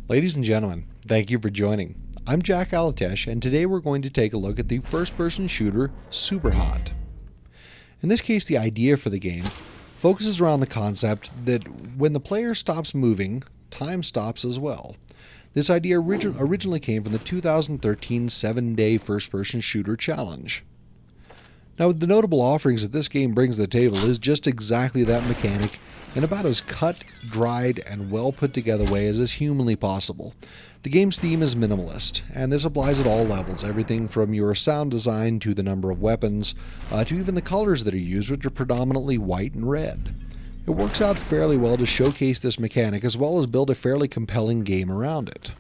Ladies and gentlemen, thank you for joining. I'm Jack Alatesh, and today we're going to take a look at the first-person shooter SUPERHOT. In this case, the idea for the game focuses around the concept that when the player stops moving, time stops as well. This idea originally came from the 2013 7-day first-person shooter challenge. Now, the notable offerings that this game brings to the table is just exactly that mechanic in about as cut, dried, and well put together way as is humanly possible. The game's theme is minimalist, and this applies at all levels, everything from your sound design to the number of weapons, to even the colors that are used, which are predominantly white and red. It works out fairly well to showcase this mechanic as well as build a fairly compelling game around it.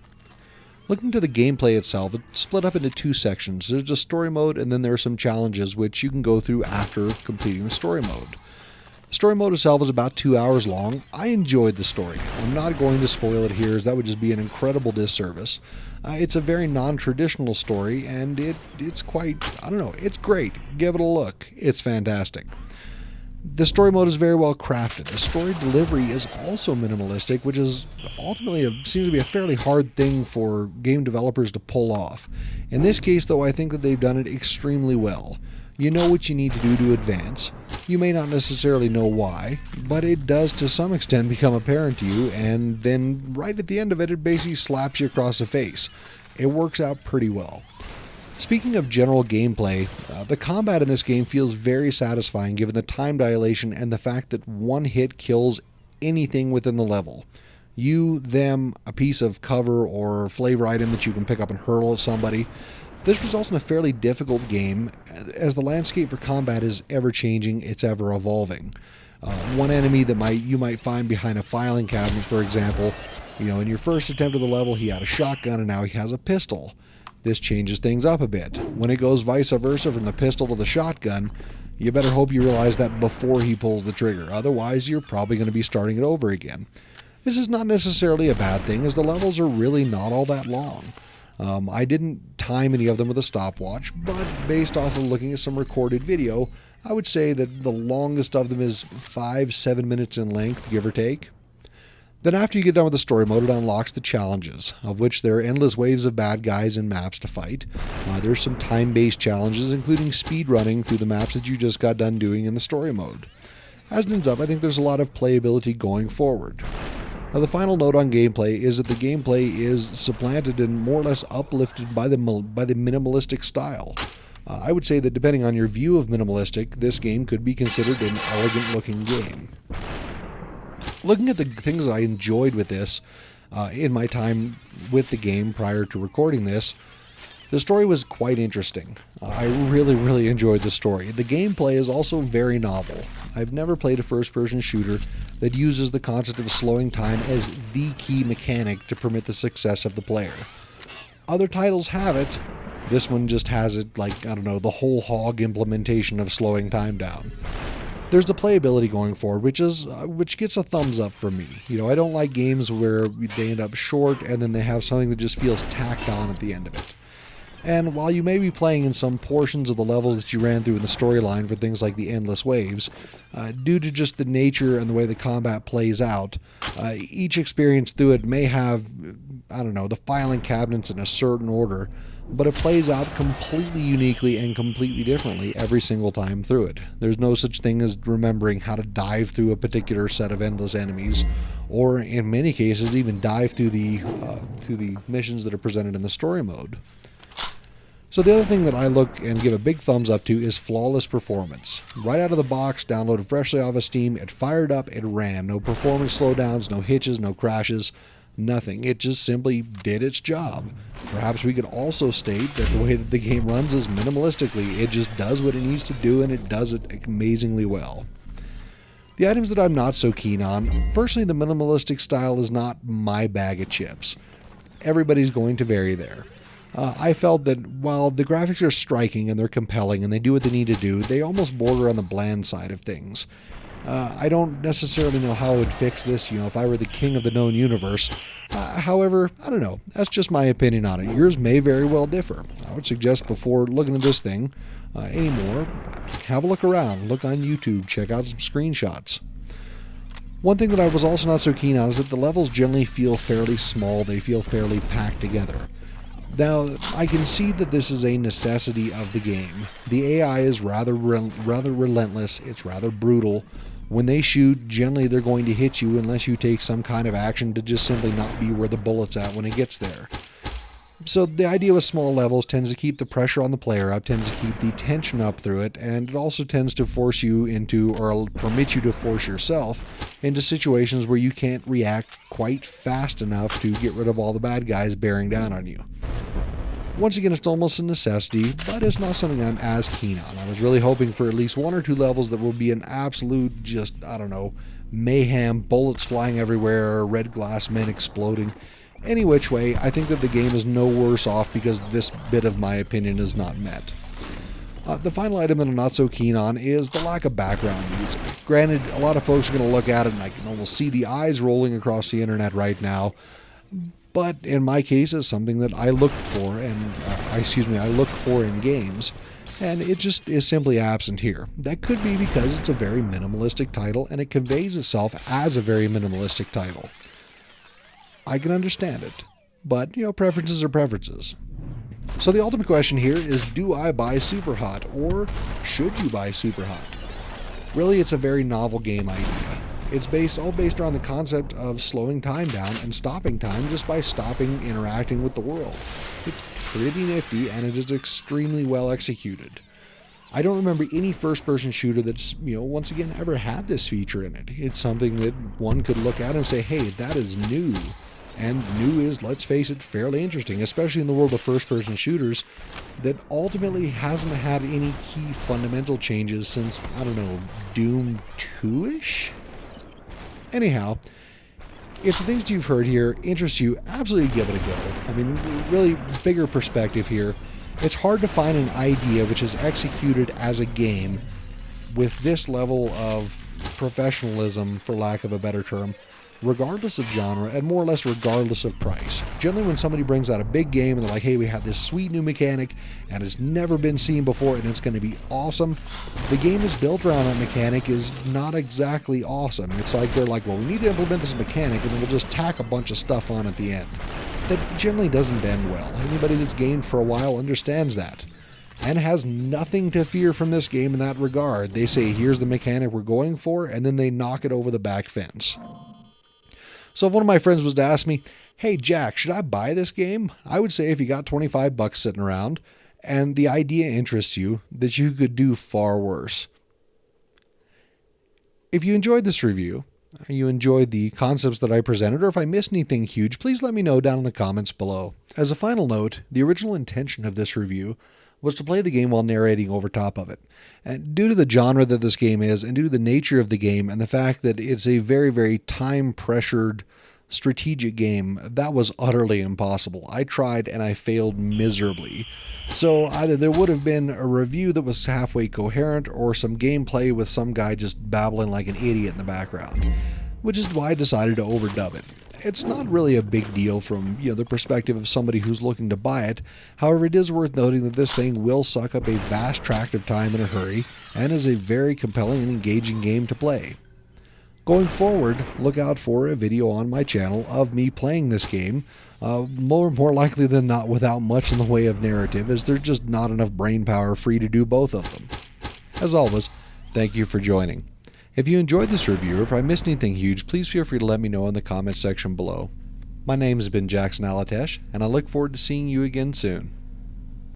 Looking to the gameplay itself, it's split up into two sections. There's a story mode, and then there are some challenges which you can go through after completing the story mode. The story mode itself is about 2 hours long. I enjoyed the story. I'm not going to spoil it here, as that would just be an incredible disservice. It's a very non-traditional story, and it's quite, it's great. Give it a look. It's fantastic. The story mode is very well crafted. The story delivery is also minimalistic, which is ultimately seems to be a fairly hard thing for game developers to pull off. In this case, though, I think that they've done it extremely well. You know what you need to do to advance. You may not necessarily know why, but it does to some extent become apparent to you, and then right at the end of it, it basically slaps you across the face. It works out pretty well. Speaking of general gameplay, the combat in this game feels very satisfying given the time dilation and the fact that one hit kills anything within the level. You, them, a piece of cover or flavor item that you can pick up and hurl at somebody. This results in a fairly difficult game, as the landscape for combat is ever-changing, it's ever-evolving. One enemy that you might find behind a filing cabinet, for example, in your first attempt of the level, he had a shotgun and now he has a pistol. This changes things up a bit. When it goes vice versa from the pistol to the shotgun, you better hope you realize that before he pulls the trigger. Otherwise, you're probably going to be starting it over again. This is not necessarily a bad thing, as the levels are really not all that long. I didn't time any of them with a stopwatch, but based off of looking at some recorded video, I would say that the longest of them is 5-7 minutes in length, give or take. Then after you get done with the story mode, it unlocks the challenges, of which there are endless waves of bad guys and maps to fight. There's some time-based challenges, including speed running through the maps that you just got done doing in the story mode. As it ends up, I think there's a lot of playability going forward. Now, the final note on gameplay is that the gameplay is supplanted and more or less uplifted by the minimalistic style. I would say that depending on your view of minimalistic, this game could be considered an elegant-looking game. Looking at the things that I enjoyed with this in my time with the game prior to recording this, the story was quite interesting. I really enjoyed the story. The gameplay is also very novel. I've never played a first-person shooter that uses the concept of slowing time as the key mechanic to permit the success of the player. Other titles have it. This one just has it like, the whole hog implementation of slowing time down. There's the playability going forward, which gets a thumbs up from me. I don't like games where they end up short and then they have something that just feels tacked on at the end of it. And while you may be playing in some portions of the levels that you ran through in the storyline for things like the endless waves, due to just the nature and the way the combat plays out, each experience through it may have, the filing cabinets in a certain order, but it plays out completely uniquely and completely differently every single time through it. There's no such thing as remembering how to dive through a particular set of endless enemies, or in many cases even dive through the missions that are presented in the story mode. So the other thing that I look and give a big thumbs up to is flawless performance. Right out of the box, downloaded freshly off of Steam, it fired up, it ran. No performance slowdowns, no hitches, no crashes. Nothing. It just simply did its job. Perhaps we could also state that the way that the game runs is minimalistically. It just does what it needs to do, and it does it amazingly well. The items that I'm not so keen on, personally, the minimalistic style is not my bag of chips. Everybody's going to vary there. I felt that while the graphics are striking and they're compelling and they do what they need to do, they almost border on the bland side of things. I don't necessarily know how I would fix this, if I were the king of the known universe. However, I don't know. That's just my opinion on it. Yours may very well differ. I would suggest before looking at this thing anymore, have a look around. Look on YouTube. Check out some screenshots. One thing that I was also not so keen on is that the levels generally feel fairly small, they feel fairly packed together. Now, I can see that this is a necessity of the game. The AI is rather relentless, it's rather brutal. When they shoot, generally they're going to hit you unless you take some kind of action to just simply not be where the bullet's at when it gets there. So the idea with small levels tends to keep the pressure on the player up, tends to keep the tension up through it, and it also tends to force you into, or permit you to force yourself into situations where you can't react quite fast enough to get rid of all the bad guys bearing down on you. Once again, it's almost a necessity, but it's not something I'm as keen on. I was really hoping for at least 1 or 2 levels that will be an absolute, just, I don't know, mayhem, bullets flying everywhere, red glass men exploding. Any which way, I think that the game is no worse off because this bit of my opinion is not met. The final item that I'm not so keen on is the lack of background music. Granted, a lot of folks are going to look at it and I can almost see the eyes rolling across the internet right now, but in my case it's something that I look for, I look for in games, and it just is simply absent here. That could be because it's a very minimalistic title and it conveys itself as a very minimalistic title. I can understand it, but, preferences are preferences. So the ultimate question here is, do I buy SUPERHOT, or should you buy SUPERHOT? Really, it's a very novel game idea. It's all based around the concept of slowing time down and stopping time just by stopping interacting with the world. It's pretty nifty, and it is extremely well executed. I don't remember any first-person shooter that's, once again, ever had this feature in it. It's something that one could look at and say, hey, that is new. And new is, let's face it, fairly interesting, especially in the world of first-person shooters that ultimately hasn't had any key fundamental changes since, I don't know, Doom 2-ish? Anyhow, if the things that you've heard here interest you, absolutely give it a go. I mean, really bigger perspective here. It's hard to find an idea which is executed as a game with this level of professionalism, for lack of a better term, regardless of genre and more or less regardless of price. Generally, when somebody brings out a big game and they're like, hey, we have this sweet new mechanic and it's never been seen before and it's going to be awesome, the game is built around that mechanic is not exactly awesome. It's like they're like, well, we need to implement this mechanic and then we'll just tack a bunch of stuff on at the end. That generally doesn't end well. Anybody that's gamed for a while understands that and has nothing to fear from this game in that regard. They say, here's the mechanic we're going for, and then they knock it over the back fence. So if one of my friends was to ask me, hey Jack, should I buy this game? I would say if you got $25 sitting around and the idea interests you, that you could do far worse. If you enjoyed this review, you enjoyed the concepts that I presented, or if I missed anything huge, please let me know down in the comments below. As a final note, the original intention of this review was to play the game while narrating over top of it. And due to the genre that this game is, and due to the nature of the game, and the fact that it's a very, very time-pressured strategic game, that was utterly impossible. I tried and I failed miserably. So either there would have been a review that was halfway coherent, or some gameplay with some guy just babbling like an idiot in the background, which is why I decided to overdub it. It's not really a big deal from the perspective of somebody who's looking to buy it. However, it is worth noting that this thing will suck up a vast tract of time in a hurry and is a very compelling and engaging game to play. Going forward, look out for a video on my channel of me playing this game, more likely than not without much in the way of narrative, as there's just not enough brain power free to do both of them. As always, thank you for joining. If you enjoyed this review, or if I missed anything huge, please feel free to let me know in the comments section below. My name has been Jackson Alatesh, and I look forward to seeing you again soon.